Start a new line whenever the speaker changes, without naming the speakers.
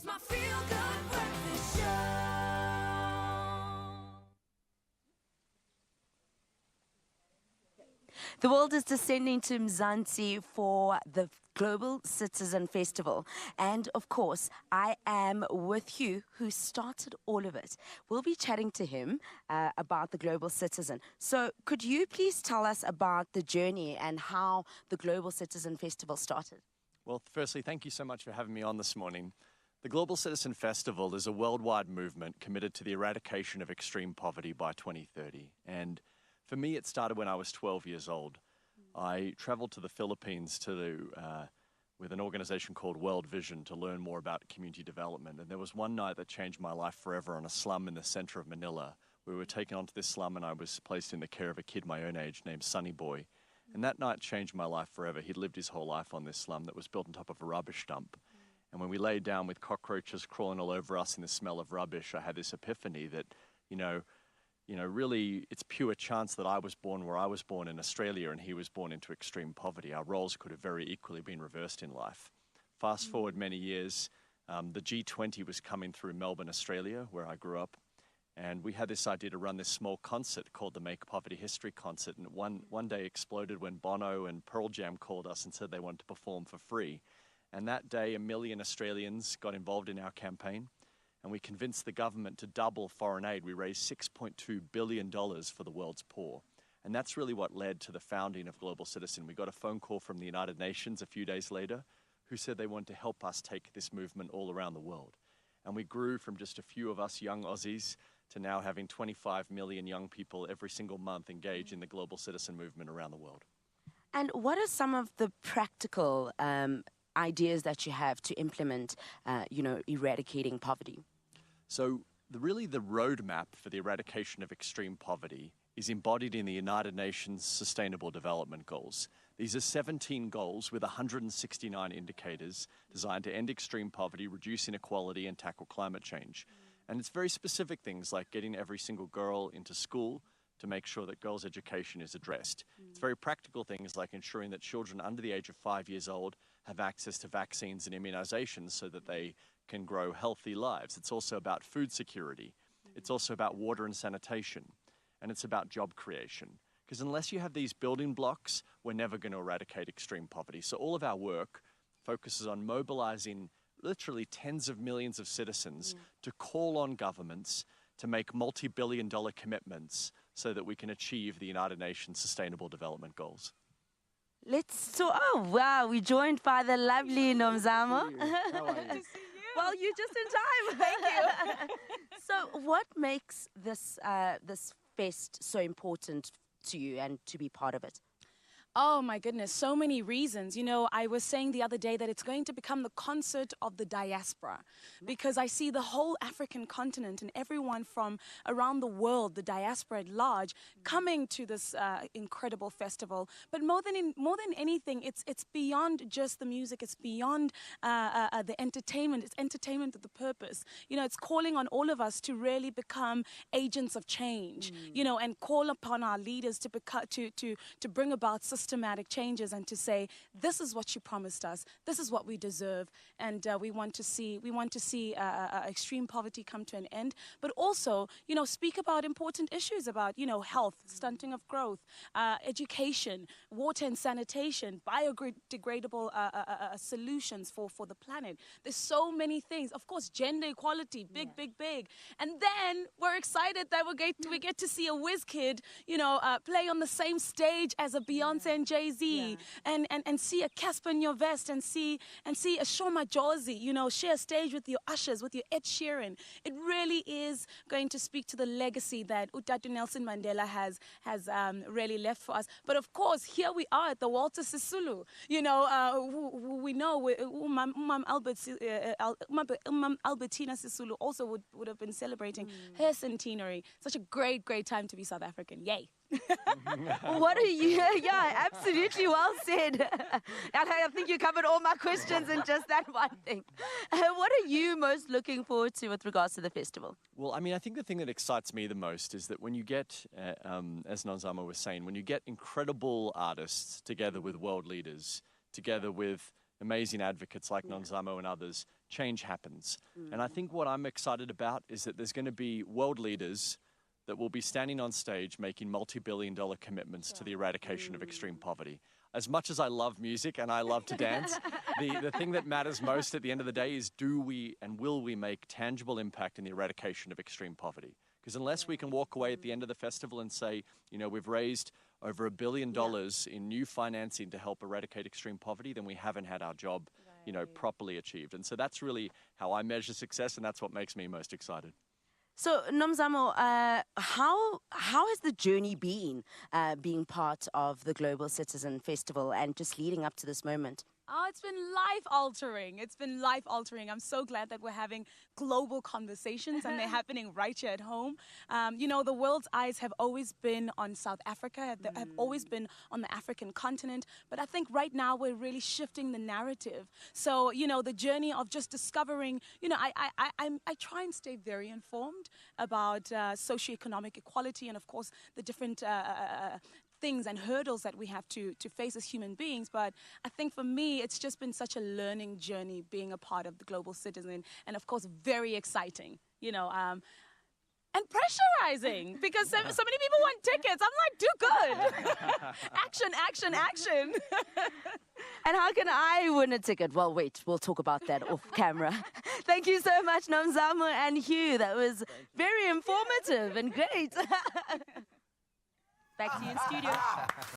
It's my feel-good breakfast show.
The world is descending to Mzansi for the Global Citizen Festival. And of course, I am with Hugh, who started all of it. We'll be chatting to him about the Global Citizen. So could you please tell us about the journey and how the Global Citizen Festival started?
Well, firstly, thank you so much for having me on this morning. The Global Citizen Festival is a worldwide movement committed to the eradication of extreme poverty by 2030. And for me, it started when I was 12 years old. I traveled to the Philippines with an organization called World Vision to learn more about community development. And there was one night that changed my life forever on a slum in the center of Manila. We were taken onto this slum and I was placed in the care of a kid my own age named Sunny Boy. And that night changed my life forever. He'd lived his whole life on this slum that was built on top of a rubbish dump. And when we lay down with cockroaches crawling all over us in the smell of rubbish, I had this epiphany that, really it's pure chance that I was born where I was born in Australia and he was born into extreme poverty. Our roles could have very equally been reversed in life. Fast forward many years, the G20 was coming through Melbourne, Australia, where I grew up. And we had this idea to run this small concert called the Make Poverty History Concert. And one day exploded when Bono and Pearl Jam called us and said they wanted to perform for free. And that day, 1 million Australians got involved in our campaign. And we convinced the government to double foreign aid. We raised $6.2 billion for the world's poor. And that's really what led to the founding of Global Citizen. We got a phone call from the United Nations a few days later who said they wanted to help us take this movement all around the world. And we grew from just a few of us young Aussies to now having 25 million young people every single month engage in the Global Citizen movement around the world.
And what are some of the practical ideas that you have to implement, eradicating poverty?
So really the roadmap for the eradication of extreme poverty is embodied in the United Nations Sustainable Development Goals. These are 17 goals with 169 indicators designed to end extreme poverty, reduce inequality, and tackle climate change. And it's very specific things like getting every single girl into school to make sure that girls' education is addressed. It's very practical things like ensuring that children under the age of 5 years old have access to vaccines and immunizations so that they can grow healthy lives. It's also about food security. It's also about water and sanitation. And it's about job creation. Because unless you have these building blocks, we're never going to eradicate extreme poverty. So all of our work focuses on mobilizing literally tens of millions of citizens to call on governments to make multi-billion-dollar commitments so that we can achieve the United Nations Sustainable Development Goals.
Oh wow, we're joined by the lovely Nomzamo.
How are you?
Well, you're just in time. Thank you. So what makes this fest so important to you and to be part of it?
Oh my goodness, so many reasons. You know, I was saying the other day that it's going to become the concert of the diaspora because I see the whole African continent and everyone from around the world, the diaspora at large, coming to this incredible festival. But more than anything, it's beyond just the music. It's beyond the entertainment. It's entertainment with the purpose. You know, it's calling on all of us to really become agents of change. You know, and call upon our leaders to bring about systematic changes and to say, this is what you promised us, this is what we deserve, and we want to see extreme poverty come to an end, but also, you know, speak about important issues about, you know, health, stunting of growth, education, water and sanitation, biodegradable solutions for the planet. There's so many things. Of course, gender equality, big. And then we're excited that we get to see a whiz kid, you know, play on the same stage as a Beyonce and Jay-Z, and see a Casper in your vest, and see a Shoma Josie, you know, share a stage with your Ushers, with your Ed Sheeran. It really is going to speak to the legacy that Utatu Nelson Mandela has really left for us. But of course, here we are at the Walter Sisulu. You know, we know Albertina Sisulu also would have been celebrating her centenary. Such a great time to be South African. Yay.
What are you? Yeah, absolutely well said. I think you covered all my questions in just that one thing. What are you most looking forward to with regards to the festival?
Well, I mean, I think the thing that excites me the most is that when you get, as Nomzamo was saying, when you get incredible artists together with world leaders, together with amazing advocates like Nomzamo and others, change happens. And I think what I'm excited about is that there's going to be world leaders that will be standing on stage making multi-billion-dollar commitments to the eradication of extreme poverty. As much as I love music and I love to dance, the thing that matters most at the end of the day is, do we and will we make tangible impact in the eradication of extreme poverty? Because unless we can walk away at the end of the festival and say, you know, we've raised over $1 billion in new financing to help eradicate extreme poverty, then we haven't had our job, you know, properly achieved. And so that's really how I measure success, and that's what makes me most excited.
So, Nomzamo, how has the journey been being part of the Global Citizen Festival and just leading up to this moment?
Oh, it's been life-altering. It's been life-altering. I'm so glad that we're having global conversations and they're happening right here at home. You know, the world's eyes have always been on South Africa, have always been on the African continent. But I think right now we're really shifting the narrative. So, you know, the journey of just discovering, you know, I try and stay very informed about socioeconomic equality and, of course, the different things and hurdles that we have to face as human beings. But I think for me, it's just been such a learning journey being a part of the Global Citizen, and of course, very exciting, you know, and pressurizing, because so many people want tickets. I'm like, do good. Action, action, action.
And how can I win a ticket? Well, wait, we'll talk about that off camera. Thank you so much, Nomzamo and Hugh. That was very informative and great. Back to you in studio.